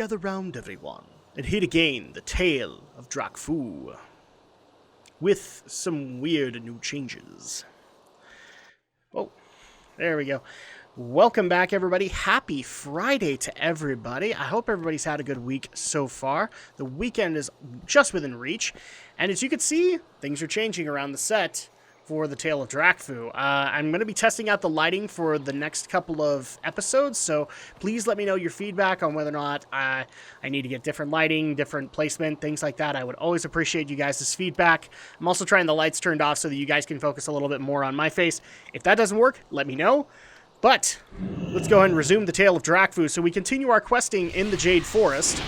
gather round, everyone, and hear again the tale of Drakfu, with some weird new changes. Oh, there we go. Welcome back, everybody. Happy Friday to everybody. I hope everybody's had a good week so far. The weekend is just within reach, and as you can see, things are changing around the set for the Tale of Drakfu. I'm going to be testing out the lighting for the next couple of episodes, so please let me know your feedback on whether or not I need to get different lighting, different placement, things like that. I would always appreciate you guys' feedback. I'm also trying the lights turned off so that you guys can focus a little bit more on my face. If that doesn't work, let me know. But let's go ahead and resume the Tale of Drakfu. So we continue our questing in the Jade Forest.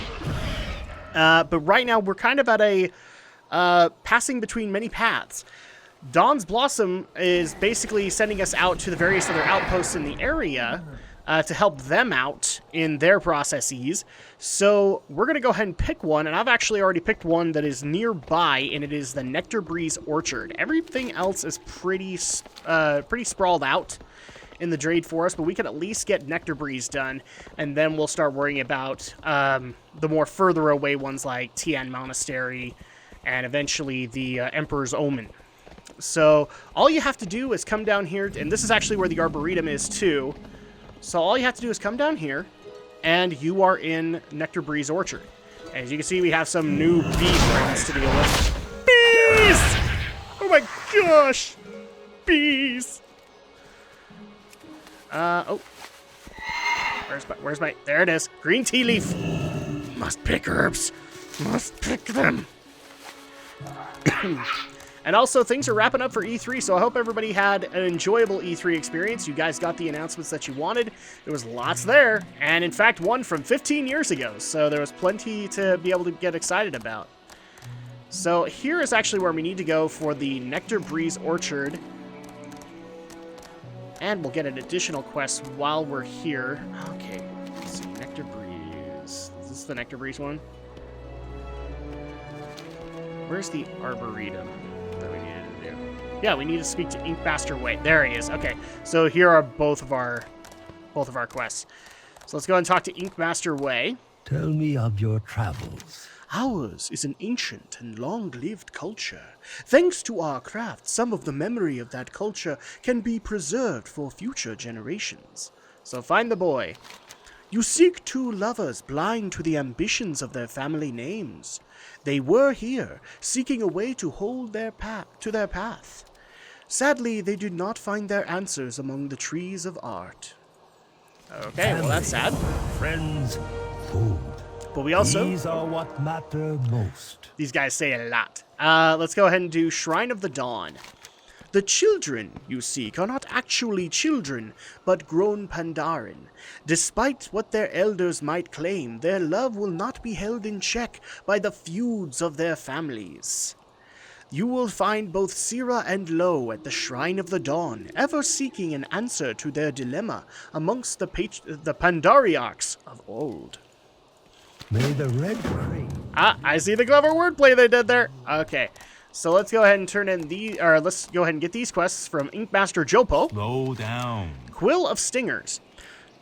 But right now we're kind of at a passing between many paths. Dawn's Blossom is basically sending us out to the various other outposts in the area to help them out in their processes. So we're going to go ahead and pick one, and I've actually already picked one that is nearby, and it is the Nectar Breeze Orchard. Everything else is pretty sprawled out in the Jade Forest, but we can at least get Nectar Breeze done, and then we'll start worrying about the more further away ones like Tian Monastery and eventually the Emperor's Omen. So all you have to do is come down here, and this is actually where the Arboretum is too. So all you have to do is come down here, and you are in Nectar Breeze Orchard. As you can see, we have some new bee friends to deal with. Bees! Oh my gosh! Bees! Oh. Where's my, there it is. Green tea leaf. Must pick herbs. Must pick them. And also, things are wrapping up for E3, so I hope everybody had an enjoyable E3 experience. You guys got the announcements that you wanted. There was lots there, and in fact, one from 15 years ago, so there was plenty to be able to get excited about. So here is actually where we need to go for the Nectar Breeze Orchard. And we'll get an additional quest while we're here. Okay, let's see, Nectar Breeze. Is this the Nectar Breeze one? Where's the Arboretum that we needed to do? Yeah, we need to speak to Inkmaster Way. There he is. Okay, so here are both of our quests. So let's go and talk to Inkmaster Way. Tell me of your travels. Ours is an ancient and long-lived culture. Thanks to our craft, some of the memory of that culture can be preserved for future generations. So find the boy. You seek two lovers blind to the ambitions of their family names. They were here, seeking a way to hold their path. Sadly, they did not find their answers among the trees of art. Okay, well that's sad. Friends, food. But we also... These are what matter most. These guys say a lot. Let's go ahead and do Shrine of the Dawn. The children you seek are not actually children, but grown pandaren. Despite what their elders might claim, their love will not be held in check by the feuds of their families. You will find both Sira and Lo at the Shrine of the Dawn, ever seeking an answer to their dilemma amongst the Pandariarchs of old. May the red crane. I see the clever wordplay they did there. Okay, so let's go ahead and let's go ahead and get these quests from Inkmaster Jopo. Slow down. Quill of Stingers.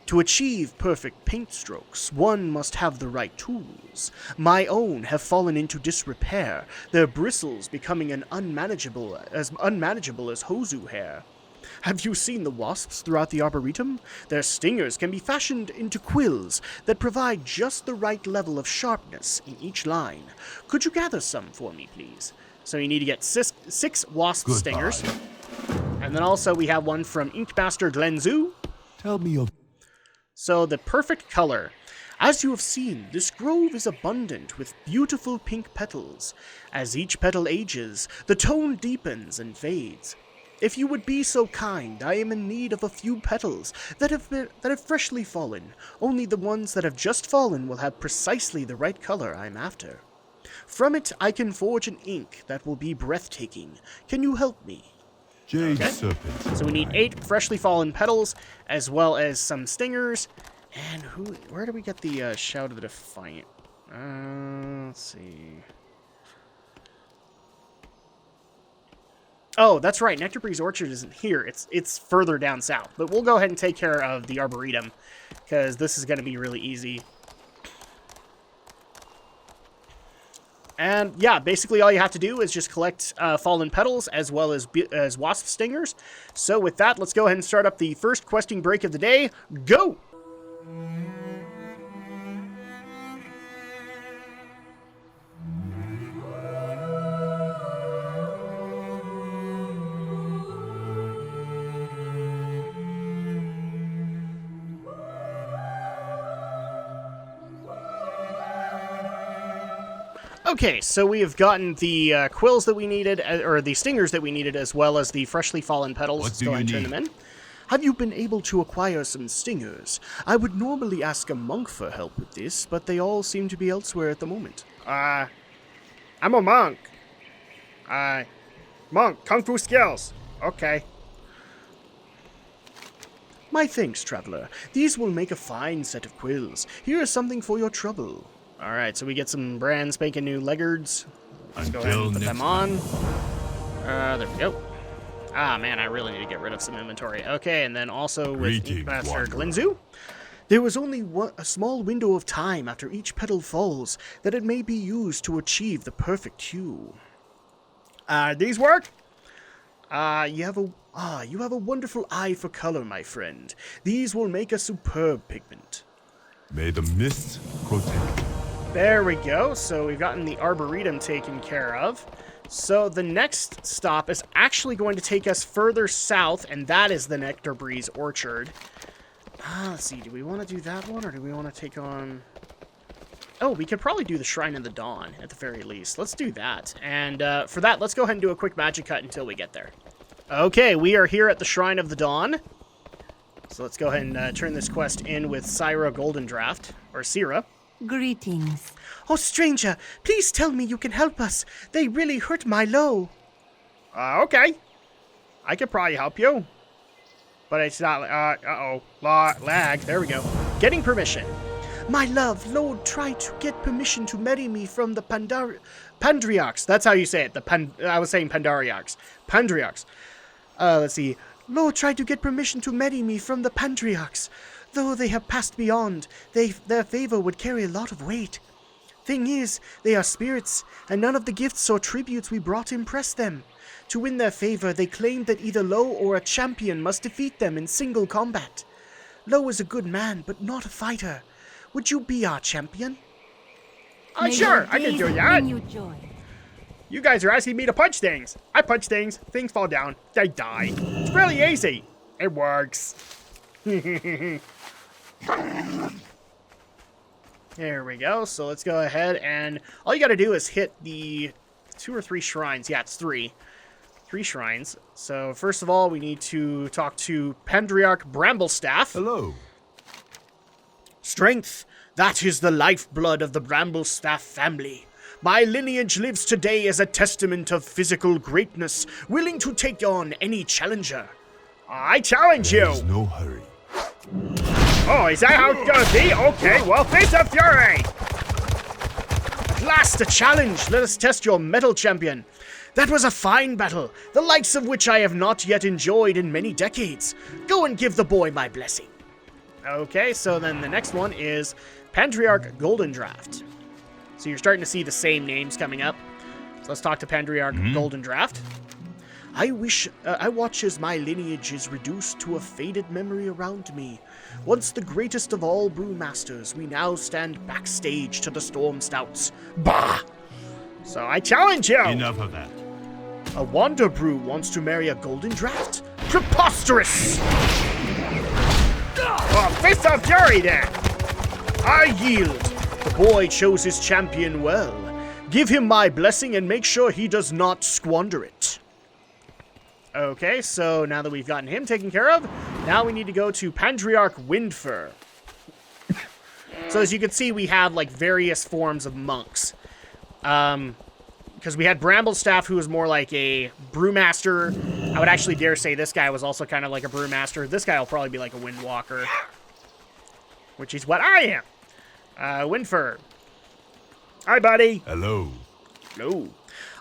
To achieve perfect paint strokes, one must have the right tools. My own have fallen into disrepair, their bristles becoming unmanageable as Hozu hair. Have you seen the wasps throughout the Arboretum? Their stingers can be fashioned into quills that provide just the right level of sharpness in each line. Could you gather some for me, please? So you need to get six wasp stingers. And then also we have one from Inkmaster Glenzu. Tell me of... So the perfect color. As you have seen, this grove is abundant with beautiful pink petals. As each petal ages, the tone deepens and fades. If you would be so kind, I am in need of a few petals that have freshly fallen. Only the ones that have just fallen will have precisely the right color I'm after. From it, I can forge an ink that will be breathtaking. Can you help me? Jade Serpent. So we need 8 freshly fallen petals, as well as some stingers. And where do we get the Shout of the Defiant? Let's see. Oh, that's right. Nectar Breeze Orchard isn't here. It's further down south. But we'll go ahead and take care of the Arboretum, because this is going to be really easy. And yeah, basically all you have to do is just collect fallen petals as well as wasp stingers. So with that, let's go ahead and start up the first questing break of the day. Go! Okay, so we have gotten the quills that we needed, or the stingers that we needed, as well as the freshly fallen petals. What Let's do go you ahead and turn need? them in. Have you been able to acquire some stingers? I would normally ask a monk for help with this, but they all seem to be elsewhere at the moment. I'm a monk. Monk, kung fu skills. Okay. My thanks, traveler. These will make a fine set of quills. Here is something for your trouble. Alright, so we get some brand spanking new leggards. Let's go ahead and put them on. There we go. Ah, man, I really need to get rid of some inventory. Okay, and then also with Greetings, Master wanderer. Glinzu. There was only a small window of time after each petal falls that it may be used to achieve the perfect hue. These work? You have a wonderful eye for color, my friend. These will make a superb pigment. May the mist protect. There we go. So we've gotten the Arboretum taken care of. So the next stop is actually going to take us further south, and that is the Nectar Breeze Orchard. Let's see. Do we want to do that one, or do we want to take on... Oh, we could probably do the Shrine of the Dawn, at the very least. Let's do that. And for that, let's go ahead and do a quick magic cut until we get there. Okay, we are here at the Shrine of the Dawn. So let's go ahead and turn this quest in with Syra Goldendraft, or Syra. Greetings. Oh, stranger, please tell me you can help us. They really hurt my low. Okay. I could probably help you. But it's not, lag. There we go. Getting permission. My love, Lord tried to get permission to marry me from the Pandriarchs. That's how you say it. I was saying Pandariarchs. Pandriarchs. Let's see. Lord tried to get permission to marry me from the Pandriarchs. Though they have passed beyond, their favor would carry a lot of weight. Thing is, they are spirits, and none of the gifts or tributes we brought impress them. To win their favor, they claimed that either Lo or a champion must defeat them in single combat. Lo is a good man, but not a fighter. Would you be our champion? Sure, I can do that. You, joy. You guys are asking me to punch things. I punch things, things fall down, they die. It's really easy. It works. There we go. So let's go ahead and all you got to do is hit the 2 or 3 shrines. Yeah, it's 3. 3 shrines. So first of all, we need to talk to Pandriarch Bramblestaff. Hello. Strength. That is the lifeblood of the Bramblestaff family. My lineage lives today as a testament of physical greatness, willing to take on any challenger. I challenge you! There's no hurry. Oh, is that how it's gonna be? Okay, well, Fist of Fury! At last, a challenge! Let us test your metal champion. That was a fine battle, the likes of which I have not yet enjoyed in many decades. Go and give the boy my blessing. Okay, so then the next one is Pandriarch Goldendraft. So you're starting to see the same names coming up. So let's talk to Pandriarch Goldendraft. I watch as my lineage is reduced to a faded memory around me. Once the greatest of all brewmasters, we now stand backstage to the Storm Stouts. Bah! So I challenge you! Enough of that. A Wander Brew wants to marry a Goldendraft? Preposterous! Oh, Fist of Fury then! I yield. The boy chose his champion well. Give him my blessing and make sure he does not squander it. Okay, so now that we've gotten him taken care of, now we need to go to Pandriarch Windfur. So as you can see, we have like various forms of monks. Because we had Bramblestaff, who was more like a brewmaster. I would actually dare say this guy was also kind of like a brewmaster. This guy will probably be like a windwalker, which is what I am. Windfur. Hi, buddy. Hello. Hello.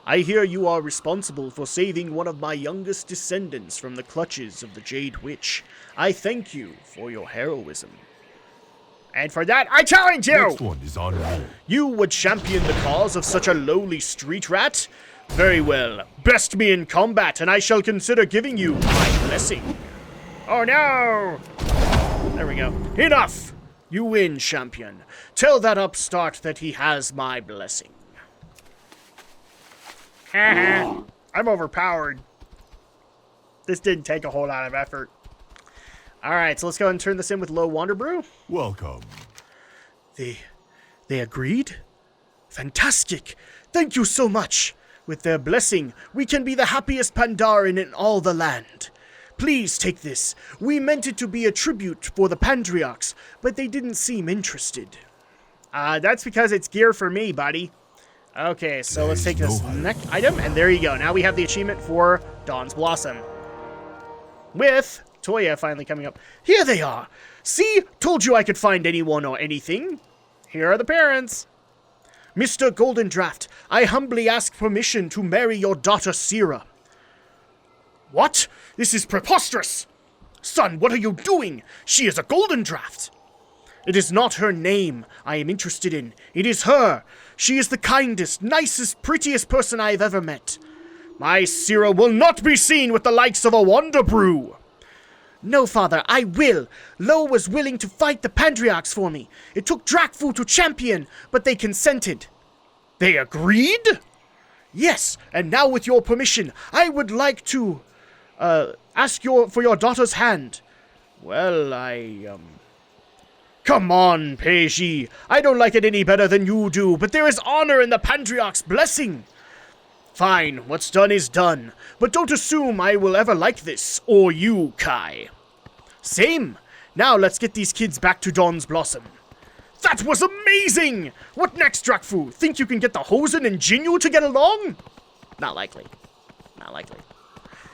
I hear you are responsible for saving one of my youngest descendants from the clutches of the Jade Witch. I thank you for your heroism. And for that, I challenge you! Next one is on me. You would champion the cause of such a lowly street rat? Very well. Best me in combat, and I shall consider giving you my blessing. Oh no! There we go. Enough! You win, champion. Tell that upstart that he has my blessing. I'm overpowered. This didn't take a whole lot of effort. Alright, so let's go ahead and turn this in with low wander brew. Welcome. They agreed? Fantastic! Thank you so much! With their blessing, we can be the happiest pandaren in all the land. Please take this. We meant it to be a tribute for the Pandriarchs, but they didn't seem interested. That's because it's gear for me, buddy. Okay, so let's take this next item, and there you go. Now we have the achievement for Dawn's Blossom. With Toya finally coming up. Here they are! See? Told you I could find anyone or anything. Here are the parents. Mr. Golden Draft, I humbly ask permission to marry your daughter Sira. What? This is preposterous! Son, what are you doing? She is a Golden Draft. It is not her name I am interested in. It is her. She is the kindest, nicest, prettiest person I have ever met. My Sira will not be seen with the likes of a Wander Brew. No, father, I will. Lo was willing to fight the Pandriarchs for me. It took Drakfu to champion, but they consented. They agreed? Yes, and now with your permission, I would like to, ask for your daughter's hand. Well, Come on, Peiji. I don't like it any better than you do, but there is honor in the Pandriarch's blessing. Fine, what's done is done, but don't assume I will ever like this, or you, Kai. Same. Now let's get these kids back to Dawn's Blossom. That was amazing! What next, Drakfu? Think you can get the Hosen and Jinyu to get along? Not likely. Not likely.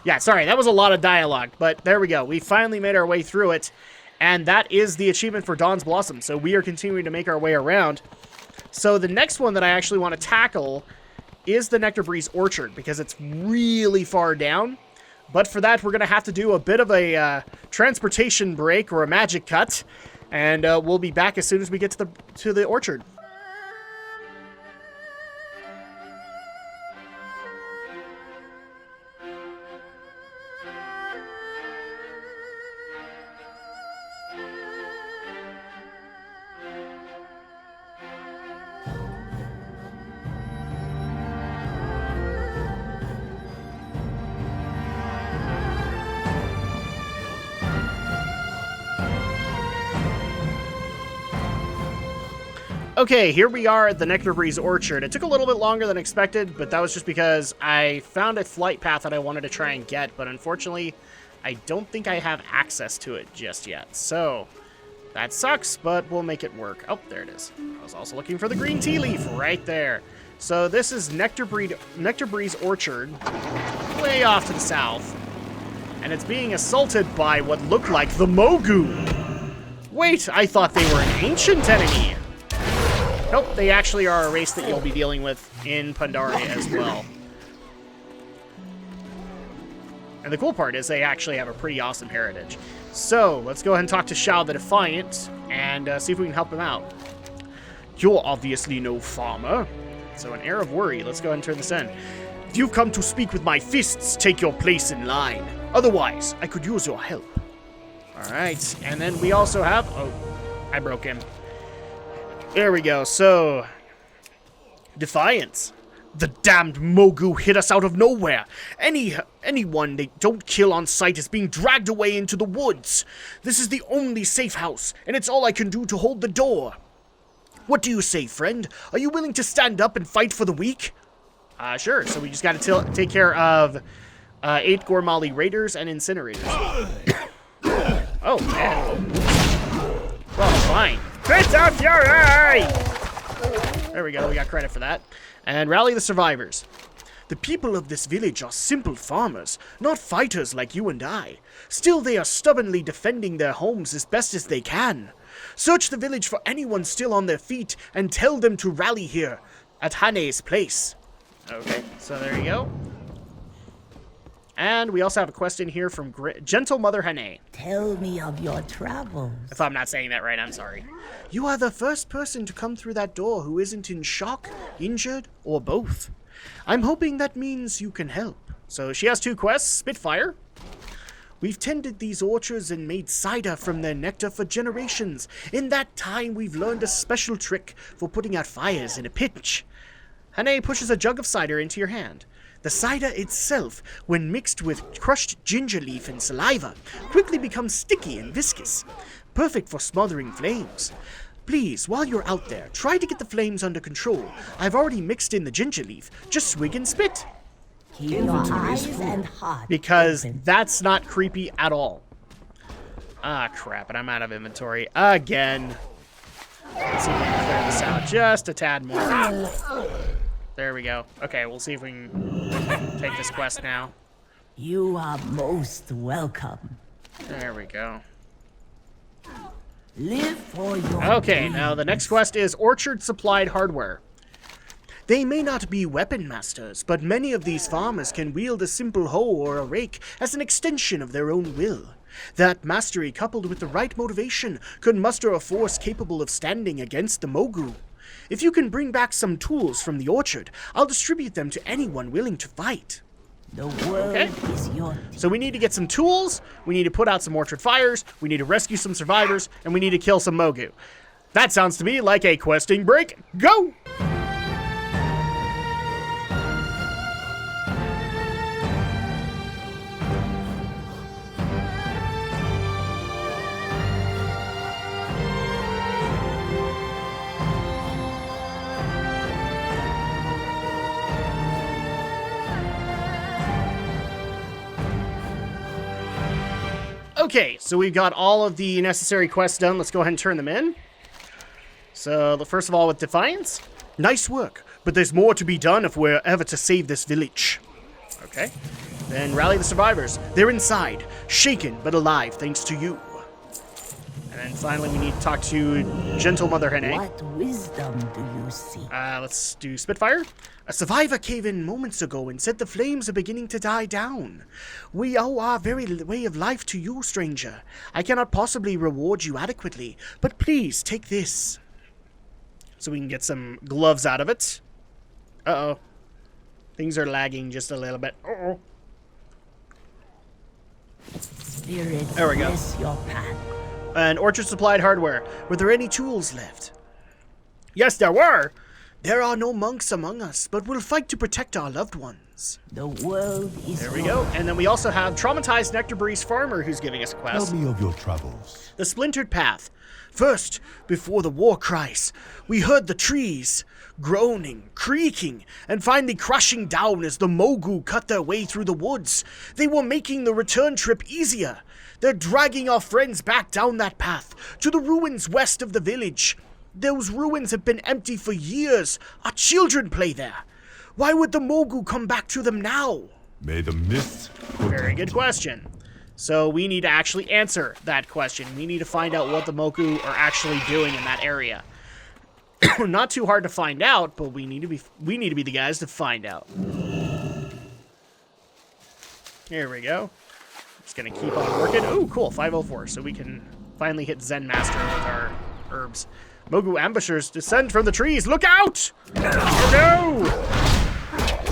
Yeah, sorry, that was a lot of dialogue, but there we go. We finally made our way through it, and that is the achievement for Dawn's Blossom, so we are continuing to make our way around. So the next one that I actually want to tackle is the Nectar Breeze Orchard, because it's really far down. But for that, we're going to have to do a bit of a transportation break or a magic cut, and we'll be back as soon as we get to the orchard. Okay, here we are at the Nectar Breeze Orchard. It took a little bit longer than expected, but that was just because I found a flight path that I wanted to try and get, but unfortunately, I don't think I have access to it just yet. So, that sucks, but we'll make it work. Oh, there it is. I was also looking for the green tea leaf right there. So this is Nectar Breeze Orchard, way off to the south, and it's being assaulted by what looked like the Mogu. Wait, I thought they were an ancient enemy. Nope, they actually are a race that you'll be dealing with in Pandaria as well. And the cool part is they actually have a pretty awesome heritage. So, let's go ahead and talk to Shao the Defiant and see if we can help him out. You're obviously no farmer. So, an air of worry. Let's go ahead and turn this in. If you've come to speak with my fists, take your place in line. Otherwise, I could use your help. Alright, and then we also have... Oh, I broke him. There we go, so... Defiance. The damned Mogu hit us out of nowhere. Anyone they don't kill on sight is being dragged away into the woods. This is the only safe house, and it's all I can do to hold the door. What do you say, friend? Are you willing to stand up and fight for the weak? Sure, so we just gotta take care of 8 Gormali Raiders and Incinerators. Oh, man. Well, fine. Bit off your eye! There we go, we got credit for that. And rally the survivors. The people of this village are simple farmers, not fighters like you and I. Still, they are stubbornly defending their homes as best as they can. Search the village for anyone still on their feet and tell them to rally here at Hane's place. Okay, so there you go. And we also have a quest in here from Gentle Mother Hane. Tell me of your travels. If I'm not saying that right, I'm sorry. You are the first person to come through that door who isn't in shock, injured, or both. I'm hoping that means you can help. So she has 2 quests, Spitfire. We've tended these orchards and made cider from their nectar for generations. In that time, we've learned a special trick for putting out fires in a pinch. Hane pushes a jug of cider into your hand. The cider itself, when mixed with crushed ginger leaf and saliva, quickly becomes sticky and viscous, perfect for smothering flames. Please, while you're out there, try to get the flames under control. I've already mixed in the ginger leaf. Just swig and spit. Keep your eyes and heart Because open. that's not creepy at all. Ah, crap, and I'm out of inventory again. Let's see if we can clear this out just a tad more. There we go. Okay, we'll see if we can take this quest now. You are most welcome. There we go. Live for your Okay, now the next quest is Orchard Supplied Hardware. They may not be weapon masters, but many of these farmers can wield a simple hoe or a rake as an extension of their own will. That mastery, coupled with the right motivation, could muster a force capable of standing against the Mogu. If you can bring back some tools from the orchard, I'll distribute them to anyone willing to fight. The world is your So we need to get some tools, we need to put out some orchard fires, we need to rescue some survivors, and we need to kill some Mogu. That sounds to me like a questing break. Go! Okay, so we've got all of the necessary quests done. Let's go ahead and turn them in. So, first of all, with Defiance. Nice work, but there's more to be done if we're ever to save this village. Okay. Then rally the survivors. They're inside, shaken but alive thanks to you. And then finally, we need to talk to Gentle Mother Hane. What wisdom do you seek? Let's do Spitfire. A survivor came in moments ago and said the flames are beginning to die down. We owe our very way of life to you, stranger. I cannot possibly reward you adequately, but please take this. So we can get some gloves out of it. Uh-oh. Things are lagging just a little bit. Uh-oh. Spirit, There we go. bless your path. And Orchard Supplied Hardware. Were there any tools left? Yes, there were. There are no monks among us, but we'll fight to protect our loved ones. The world is There we go. And then we also have Traumatized Nectar Breeze Farmer who's giving us a Tell quest. me of your travels. The Splintered Path. First, before the war cries, we heard the trees groaning, creaking, and finally crashing down as the Mogu cut their way through the woods. They were making the return trip easier. They're dragging our friends back down that path, to the ruins west of the village. Those ruins have been empty for years. Our children play there. Why would the Mogu come back to them now? May the mist protect Very good you. question. So we need to actually answer that question. We need to find out what the Mogu are actually doing in that area. Not too hard to find out, but we need to be the guys to find out. Here we go. Just gonna keep on working. Oh, cool, 504. So we can finally hit Zen Master with our herbs. Mogu ambushers descend from the trees. Look out! Oh no!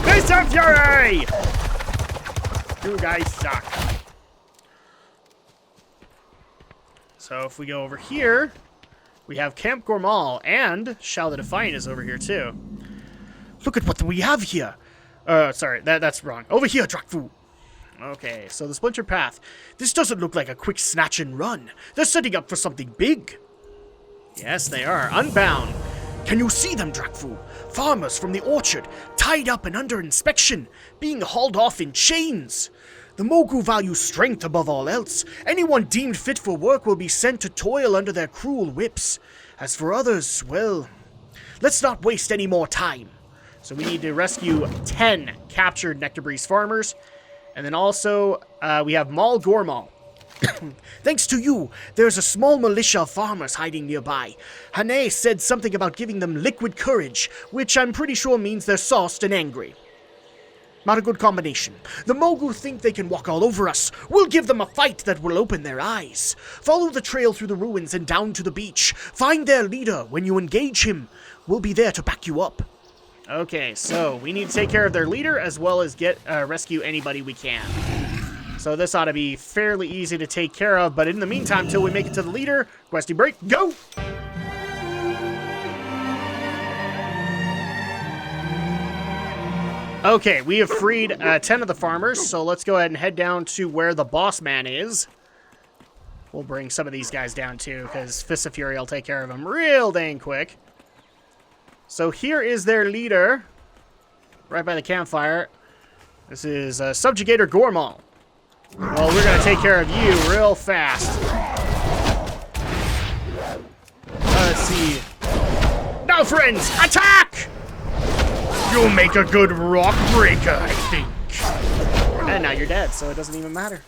Face of Fury! You guys suck. So if we go over here, we have Camp Gormal, and Shao the Defiant is over here too. Look at what we have here. Sorry, that's wrong. Over here, Drakfu. Okay, so the Splintered Path. This doesn't look like a quick snatch and run. They're setting up for something big. Yes, they are. Unbound. Can you see them, Drakfu? Farmers from the orchard, tied up and under inspection, being hauled off in chains. The Mogu value strength above all else. Anyone deemed fit for work will be sent to toil under their cruel whips. As for others, well, let's not waste any more time. So we need to rescue 10 captured Nectar Breeze farmers. And then also, we have Mal Gormal. Thanks to you, there's a small militia of farmers hiding nearby. Hane said something about giving them liquid courage, which I'm pretty sure means they're sauced and angry. Not a good combination. The Mogu think they can walk all over us. We'll give them a fight that will open their eyes. Follow the trail through the ruins and down to the beach. Find their leader. When you engage him, we'll be there to back you up. Okay, so we need to take care of their leader as well as rescue anybody we can. So this ought to be fairly easy to take care of, but in the meantime, till we make it to the leader, questing break, go! Okay, we have freed 10 of the farmers, so let's go ahead and head down to where the boss man is. We'll bring some of these guys down too, because Fist of Fury will take care of them real dang quick. So here is their leader, right by the campfire. This is Subjugator Gormal. Well, we're going to take care of you real fast. Let's see. Now, friends, attack! You'll make a good rock breaker, I think. And now you're dead, so it doesn't even matter.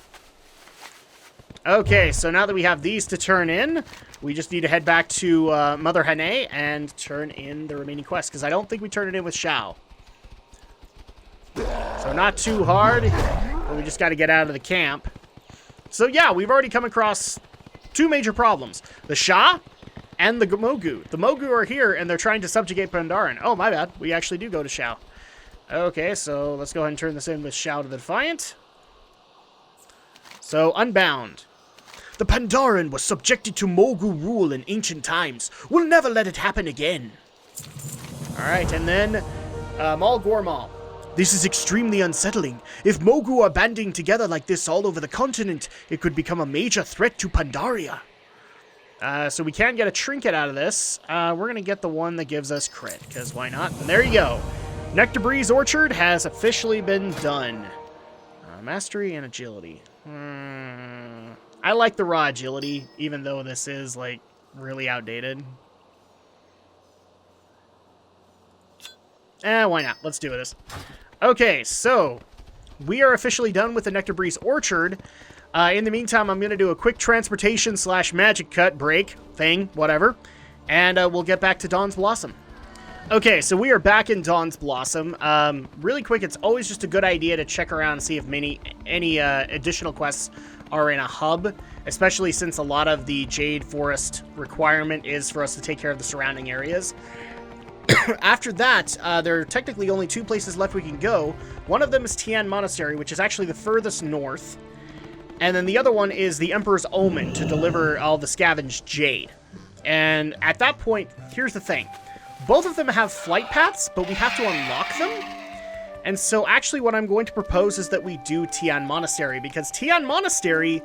Okay, so now that we have these to turn in, we just need to head back to Mother Hane and turn in the remaining quests, because I don't think we turned it in with Shao. So not too hard, but we just got to get out of the camp. So yeah, we've already come across two major problems. The Sha and the Mogu. The Mogu are here, and they're trying to subjugate Pandaren. Oh, my bad. We actually do go to Shao. Okay, so let's go ahead and turn this in with Shao to the Defiant. So, Unbound. The Pandaren was subjected to Mogu rule in ancient times. We'll never let it happen again. Alright, and then Mal Gormal. This is extremely unsettling. If Mogu are banding together like this all over the continent, it could become a major threat to Pandaria. So we can get a trinket out of this. We're going to get the one that gives us crit, because why not? And there you go. Nectar Breeze Orchard has officially been done. Mastery and agility. I like the raw agility, even though this is, like, really outdated. Why not? Let's do this. Okay, so we are officially done with the Nectar Breeze Orchard. In the meantime, I'm going to do a quick transportation / magic cut break thing, whatever, and we'll get back to Dawn's Blossom. Okay, so we are back in Dawn's Blossom. Really quick, it's always just a good idea to check around and see if any additional quests are in a hub, especially since a lot of the Jade Forest requirement is for us to take care of the surrounding areas. After that, there are technically only two places left we can go. One of them is Tian Monastery, which is actually the furthest north. And then the other one is the Emperor's Omen to deliver all the scavenged jade. And at that point, here's the thing. Both of them have flight paths, but we have to unlock them. And so actually what I'm going to propose is that we do Tian Monastery, because Tian Monastery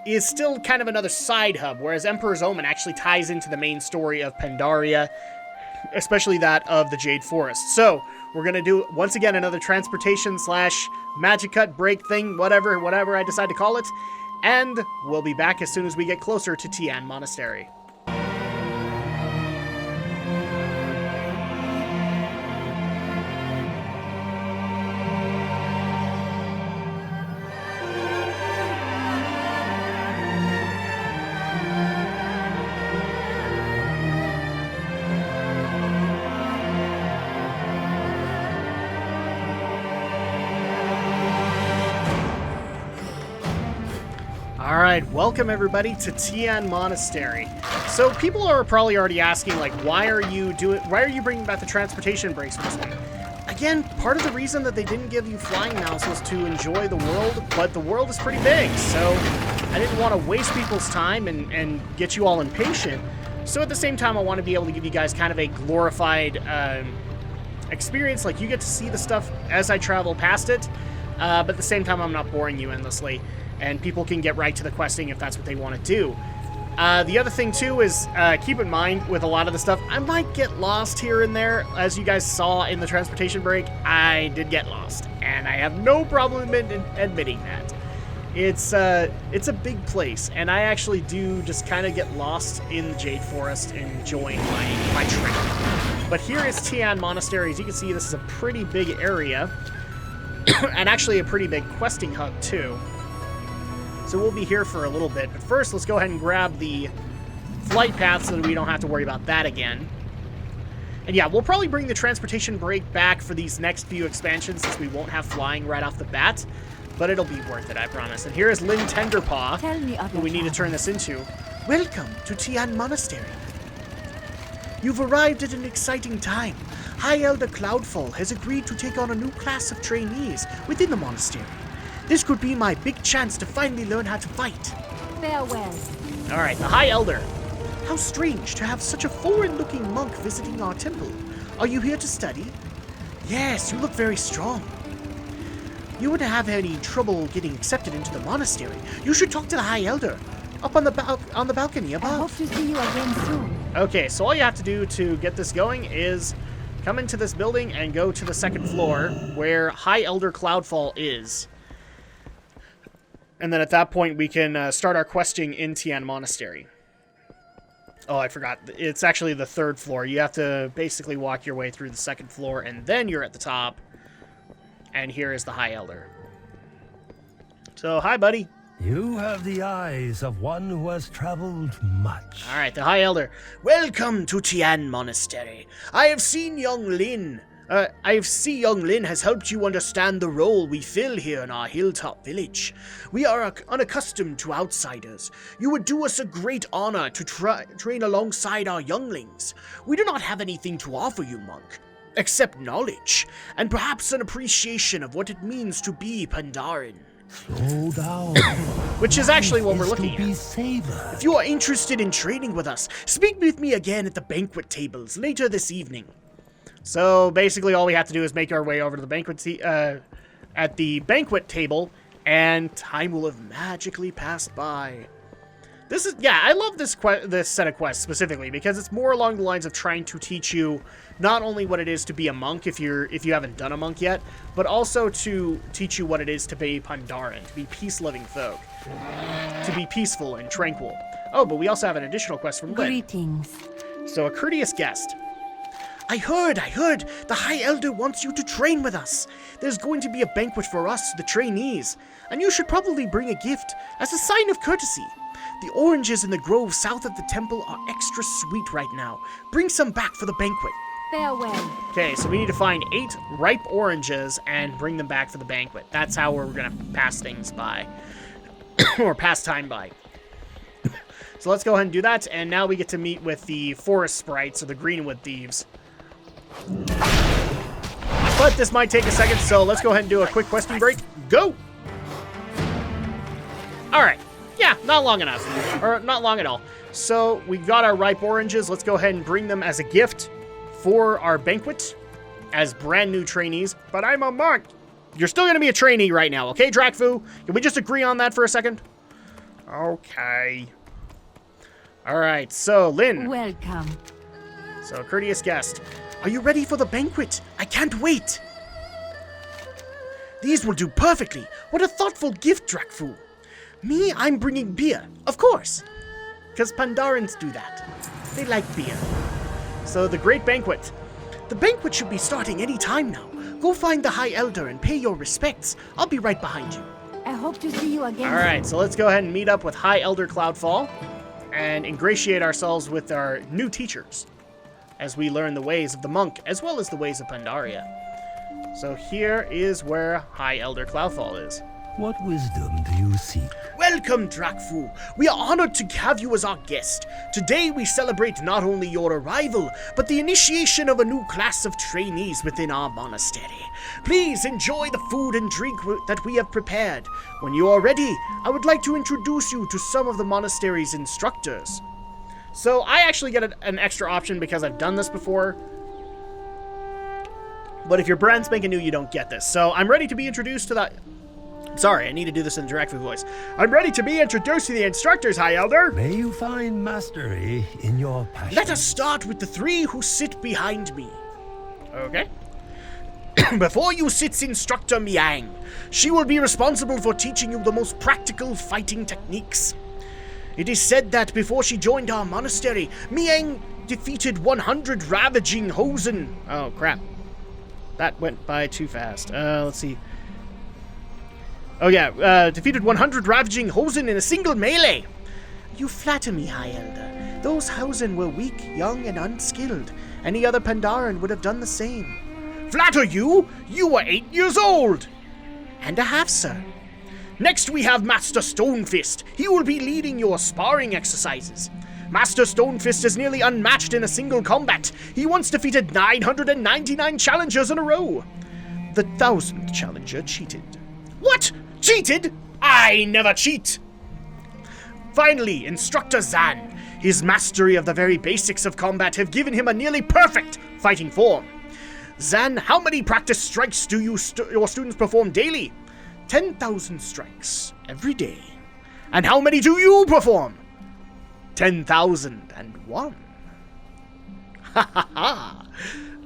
is still kind of another side hub, whereas Emperor's Omen actually ties into the main story of Pandaria, especially that of the Jade Forest. So we're going to do, once again, another transportation / magic cut break thing, whatever I decide to call it. And we'll be back as soon as we get closer to Tian Monastery. Alright, welcome everybody to Tian Monastery. So people are probably already asking, like, why are you bringing back the transportation breaks for this one? Again, part of the reason that they didn't give you flying mouse was to enjoy the world, but the world is pretty big, so I didn't want to waste people's time and get you all impatient. So at the same time, I want to be able to give you guys kind of a glorified experience, like you get to see the stuff as I travel past it, but at the same time, I'm not boring you endlessly. And people can get right to the questing if that's what they want to do. The other thing, too, is keep in mind with a lot of the stuff, I might get lost here and there. As you guys saw in the transportation break, I did get lost. And I have no problem admitting that. It's a big place, and I actually do just kind of get lost in the Jade Forest enjoying my trip. But here is Tian Monastery. As you can see, this is a pretty big area. And actually a pretty big questing hub, too. So we'll be here for a little bit, but first let's go ahead and grab the flight path so that we don't have to worry about that again. And yeah, we'll probably bring the transportation break back for these next few expansions since we won't have flying right off the bat. But it'll be worth it, I promise. And here is Lynn Tenderpaw, Tell me of who your we need to turn this into. Welcome to Tian Monastery. You've arrived at an exciting time. High Elder Cloudfall has agreed to take on a new class of trainees within the monastery. This could be my big chance to finally learn how to fight. Farewell. Alright, the High Elder. How strange to have such a foreign-looking monk visiting our temple. Are you here to study? Yes, you look very strong. You wouldn't have any trouble getting accepted into the monastery. You should talk to the High Elder up on the balcony I above. hope to see you again soon. Okay, so all you have to do to get this going is come into this building and go to the second floor where High Elder Cloudfall is. And then at that point, we can start our questing in Tian Monastery. Oh, I forgot. It's actually the third floor. You have to basically walk your way through the second floor, and then you're at the top. And here is the High Elder. So, hi, buddy. You have the eyes of one who has traveled much. All right, the High Elder. Welcome to Tian Monastery. I have seen young Lin has helped you understand the role we fill here in our hilltop village. We are unaccustomed to outsiders. You would do us a great honor to train alongside our younglings. We do not have anything to offer you, monk, except knowledge, and perhaps an appreciation of what it means to be pandaren. Slow down. Which is actually what we're Life is looking to be at. savored. If you are interested in training with us, speak with me again at the banquet tables later this evening. So basically all we have to do is make our way over to the banquet table, and time will have magically passed by. I love this set of quests specifically because it's more along the lines of trying to teach you not only what it is to be a monk if you haven't done a monk yet, but also to teach you what it is to be pandaren, to be peace-loving folk, to be peaceful and tranquil. Oh, but we also have an additional quest from Lynn. Greetings. So a courteous guest. I heard, the High Elder wants you to train with us. There's going to be a banquet for us, the trainees, and you should probably bring a gift as a sign of courtesy. The oranges in the grove south of the temple are extra sweet right now. Bring some back for the banquet. Farewell. Okay, so we need to find 8 ripe oranges and bring them back for the banquet. That's how we're gonna pass things by. Or pass time by. So let's go ahead and do that, and now we get to meet with the forest sprites, or the greenwood thieves. But this might take a second, so let's go ahead and do a quick questing break. Go! Alright. Yeah, not long enough. Or not long at all. So we got our ripe oranges. Let's go ahead and bring them as a gift for our banquet as brand new trainees. But I'm a monk. You're still going to be a trainee right now, okay, Drakfu? Can we just agree on that for a second? Okay. Alright, so Lynn. Welcome. So, courteous guest. Are you ready for the banquet? I can't wait. These will do perfectly. What a thoughtful gift, Drakfu. Me, I'm bringing beer. Of course. Because Pandarans do that. They like beer. So, the great banquet. The banquet should be starting any time now. Go find the High Elder and pay your respects. I'll be right behind you. I hope to see you again. Alright, so let's go ahead and meet up with High Elder Cloudfall and ingratiate ourselves with our new teachers as we learn the ways of the monk as well as the ways of Pandaria. So here is where High Elder Cloudfall is. What wisdom do you seek? Welcome, Drakfu. We are honored to have you as our guest. Today we celebrate not only your arrival, but the initiation of a new class of trainees within our monastery. Please enjoy the food and drink that we have prepared. When you are ready, I would like to introduce you to some of the monastery's instructors. So I actually get an extra option because I've done this before. But if you're brand spanking new, you don't get this. So I'm ready to be introduced to the... Sorry, I need to do this in the Drakfu voice. I'm ready to be introduced to the instructors, High Elder. May you find mastery in your passion. Let us start with the 3 who sit behind me. Okay. Before you sits Instructor Miang. She will be responsible for teaching you the most practical fighting techniques. It is said that before she joined our monastery, Miang defeated 100 ravaging Hosen. Oh, crap. That went by too fast. Let's see. Oh yeah, defeated 100 ravaging Hosen in a single melee. You flatter me, High Elder. Those Hosen were weak, young, and unskilled. Any other pandaren would have done the same. Flatter you? You were 8 years old! And a half, sir. Next we have Master Stonefist. He will be leading your sparring exercises. Master Stonefist is nearly unmatched in a single combat. He once defeated 999 challengers in a row. The 1000th challenger cheated. What? Cheated? I never cheat! Finally, Instructor Zan. His mastery of the very basics of combat have given him a nearly perfect fighting form. Zan, how many practice strikes do your students perform daily? 10,000 strikes every day. And how many do you perform? 10,001. Ha ha ha!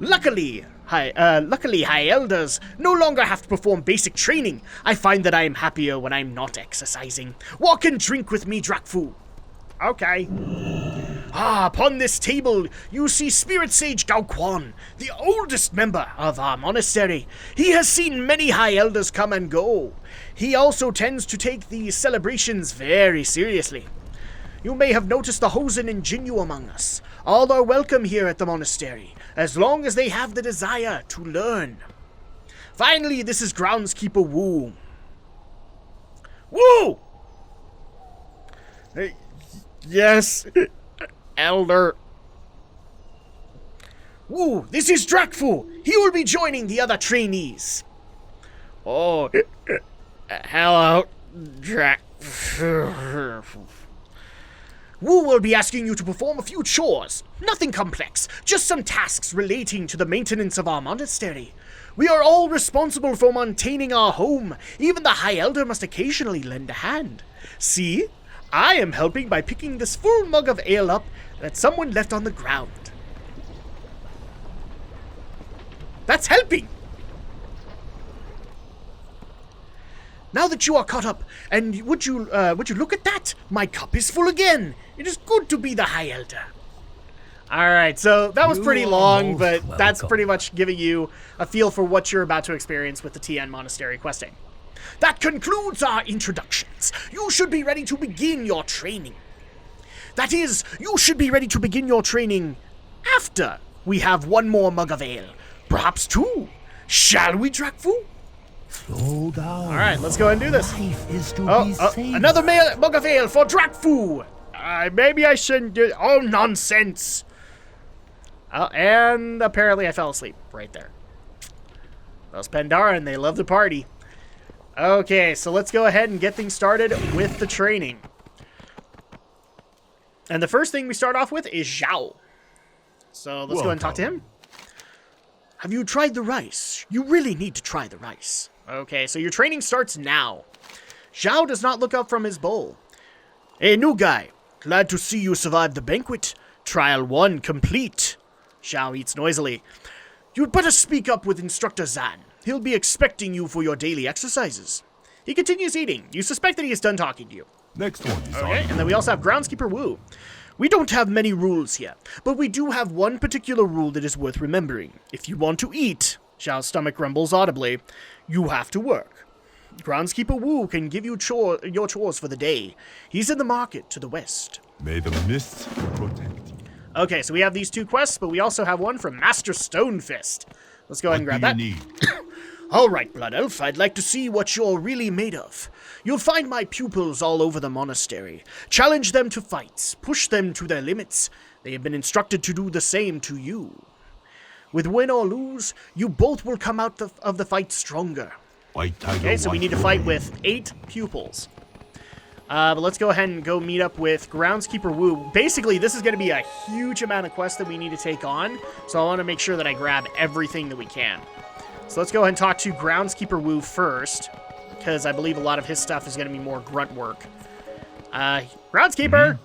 Luckily, high elders no longer have to perform basic training. I find that I am happier when I'm not exercising. Walk and drink with me, Drakfu. Okay. Upon this table, you see Spirit Sage Gao Quan, the oldest member of our monastery. He has seen many high elders come and go. He also tends to take these celebrations very seriously. You may have noticed the Hosen and Jinyu among us. All are welcome here at the monastery, as long as they have the desire to learn. Finally, this is Groundskeeper Wu. Wu! Yes, Elder. Wu, this is Drakfu. He will be joining the other trainees. Oh, hello, Drakfu. Wu will be asking you to perform a few chores. Nothing complex, just some tasks relating to the maintenance of our monastery. We are all responsible for maintaining our home. Even the High Elder must occasionally lend a hand. See? I am helping by picking this full mug of ale up that someone left on the ground. That's helping! Now that you are caught up, and would you look at that? My cup is full again. It is good to be the High Elder. Alright, so that was pretty long, but that's pretty much giving you a feel for what you're about to experience with the TN Monastery questing. That concludes our introductions. You should be ready to begin your training. That is, you should be ready to begin your training after we have one more mug of ale. Perhaps two. Shall we, Drakfu? Slow down. Alright, let's go ahead and do this. Life is to be saved. Another mug of ale for Drakfu. Maybe I shouldn't do it. Oh, nonsense. And apparently I fell asleep right there. Those pandaren, they love to party. Okay, so let's go ahead and get things started with the training. And the first thing we start off with is Zhao. So let's go ahead and talk to him. Have you tried the rice? You really need to try the rice. Okay, so your training starts now. Zhao does not look up from his bowl. Hey, new guy. Glad to see you survived the banquet. Trial 1 complete. Zhao eats noisily. You'd better speak up with Instructor Zan. He'll be expecting you for your daily exercises. He continues eating. You suspect that he is done talking to you. Next one is Okay, on. and then we also have Groundskeeper Wu. We don't have many rules here, but we do have one particular rule that is worth remembering. If you want to eat, Zhao's stomach rumbles audibly, you have to work. Groundskeeper Wu can give you your chores for the day. He's in the market to the west. May the mists protect you. Okay, so we have these two quests, but we also have one from Master Stonefist. Let's go ahead and grab that. Need? All right, Blood Elf, I'd like to see what you're really made of. You'll find my pupils all over the monastery. Challenge them to fights. Push them to their limits. They have been instructed to do the same to you. With win or lose, you both will come out of the fight stronger. White tiger. Okay, so we need to fight with 8 pupils. But let's go ahead and go meet up with Groundskeeper Wu. Basically, this is going to be a huge amount of quests that we need to take on, so I want to make sure that I grab everything that we can. So let's go ahead and talk to Groundskeeper Wu first, because I believe a lot of his stuff is going to be more grunt work. Groundskeeper!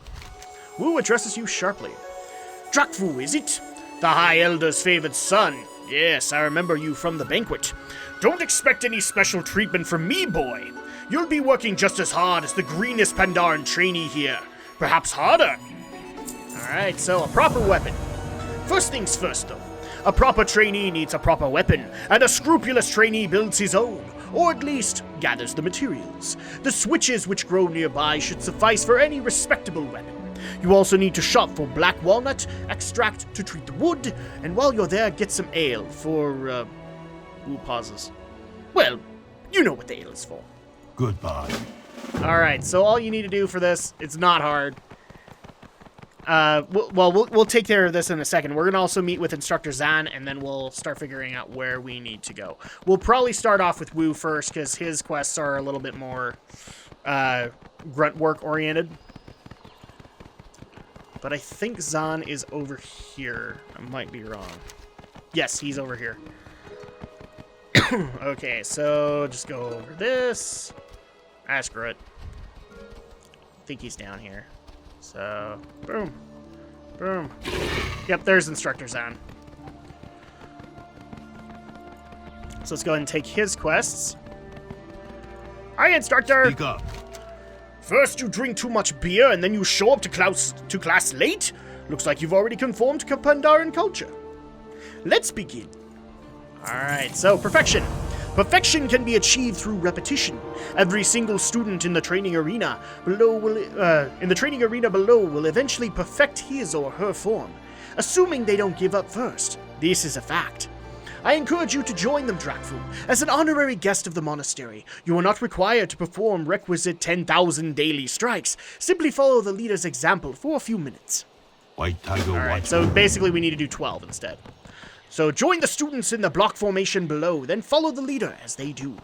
Wu addresses you sharply. Drakfu, is it? The High Elder's favored son. Yes, I remember you from the banquet. Don't expect any special treatment from me, boy. You'll be working just as hard as the greenest pandaren trainee here. Perhaps harder. Alright, so a proper weapon. First things first, though. A proper trainee needs a proper weapon, and a scrupulous trainee builds his own, or at least gathers the materials. The switches which grow nearby should suffice for any respectable weapon. You also need to shop for black walnut extract to treat the wound, and while you're there, get some ale for, Wu pauses. Well, you know what the ale is for. Goodbye. Alright, so all you need to do for this, it's not hard. We'll take care of this in a second. We're going to also meet with Instructor Zan, and then we'll start figuring out where we need to go. We'll probably start off with Wu first, because his quests are a little bit more grunt work oriented. But I think Zan is over here. I might be wrong. Yes, he's over here. Okay, so just go over this. Ah, screw it. I think he's down here. So, boom. Boom. Yep, there's Instructor Zan. So let's go ahead and take his quests. Hi, Instructor! Speak up. First you drink too much beer, and then you show up to class late? Looks like you've already conformed to pandaren culture. Let's begin. Alright, so perfection. Perfection can be achieved through repetition. Every single student in the training arena below will eventually perfect his or her form, assuming they don't give up first. This is a fact. I encourage you to join them, Drakfu. As an honorary guest of the monastery, you are not required to perform requisite 10,000 daily strikes. Simply follow the leader's example for a few minutes. White Tiger Alright, watch. so basically we need to do 12 instead. So join the students in the block formation below, then follow the leader as they do.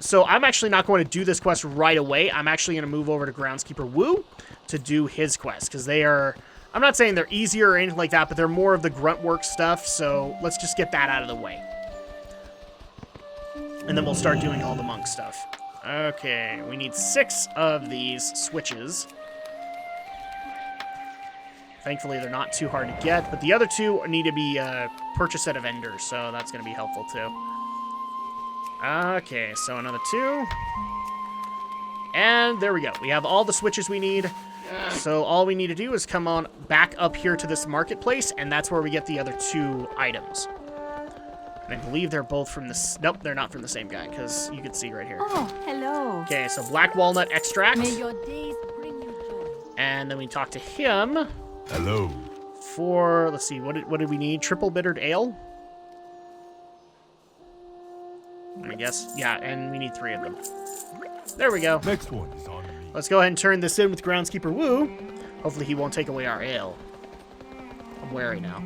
So I'm actually not going to do this quest right away. I'm actually going to move over to Groundskeeper Wu to do his quest, because they are... I'm not saying they're easier or anything like that, but they're more of the grunt work stuff, so let's just get that out of the way. And then we'll start doing all the monk stuff. Okay, we need 6 of these switches. Thankfully, they're not too hard to get, but the other 2 need to be purchased at a vendor, so that's going to be helpful too. Okay, so another 2. And there we go. We have all the switches we need. So all we need to do is come on back up here to this marketplace, and that's where we get the other 2 items. And I believe they're both from this... Nope, they're not from the same guy, because you can see right here. Oh, hello. Okay, so black walnut extract. May your days bring you joy. And then we talk to him Hello. for... Let's see, what did we need? Triple bittered ale? I guess. Yeah, and we need 3 of them. There we go. Next one is on me. Let's go ahead and turn this in with Groundskeeper Wu. Hopefully he won't take away our ale. I'm wary now.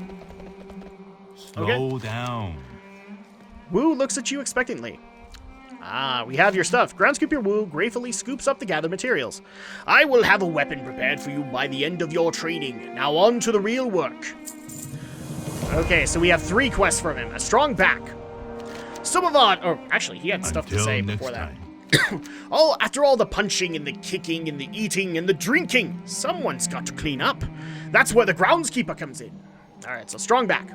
Slow down. Wu looks at you expectantly. Ah, we have your stuff. Groundskeeper Wu gratefully scoops up the gathered materials. I will have a weapon prepared for you by the end of your training. Now on to the real work. Okay, so we have 3 quests from him. A strong back. Some of our... Or, actually, he had stuff to Until say next before that. time. Oh, after all the punching and the kicking and the eating and the drinking, someone's got to clean up. That's where the groundskeeper comes in. Alright, so strong back.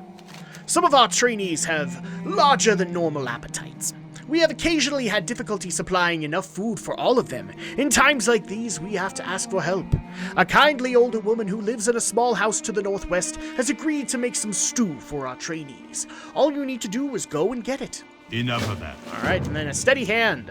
Some of our trainees have larger than normal appetites. We have occasionally had difficulty supplying enough food for all of them. In times like these, we have to ask for help. A kindly older woman who lives in a small house to the northwest has agreed to make some stew for our trainees. All you need to do is go and get it. Enough of that. Alright, and then a steady hand.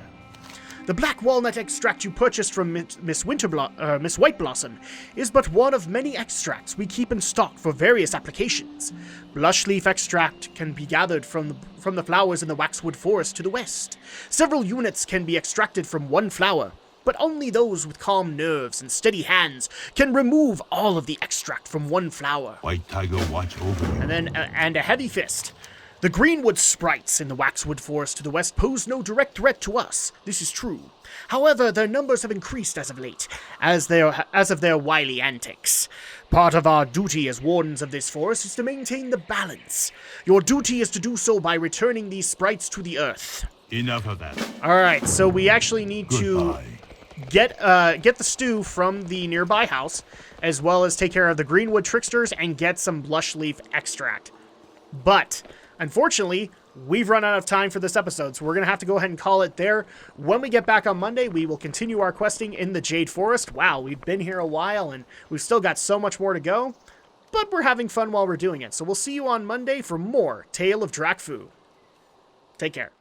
The black walnut extract you purchased from Miss White Blossom is but one of many extracts we keep in stock for various applications. Blush leaf extract can be gathered from the flowers in the waxwood forest to the west. Several units can be extracted from one flower, but only those with calm nerves and steady hands can remove all of the extract from one flower. White Tiger watch over you. And then and a heavy fist. The greenwood sprites in the waxwood forest to the west pose no direct threat to us. This is true. However, their numbers have increased as of late, as of their wily antics. Part of our duty as wardens of this forest is to maintain the balance. Your duty is to do so by returning these sprites to the earth. Enough of that. Alright, so we actually need Goodbye. to get the stew from the nearby house, as well as take care of the greenwood tricksters and get some blush leaf extract. But... unfortunately, we've run out of time for this episode, so we're going to have to go ahead and call it there. When we get back on Monday, we will continue our questing in the Jade Forest. Wow, we've been here a while, and we've still got so much more to go, but we're having fun while we're doing it. So we'll see you on Monday for more Tale of Drakfu. Take care.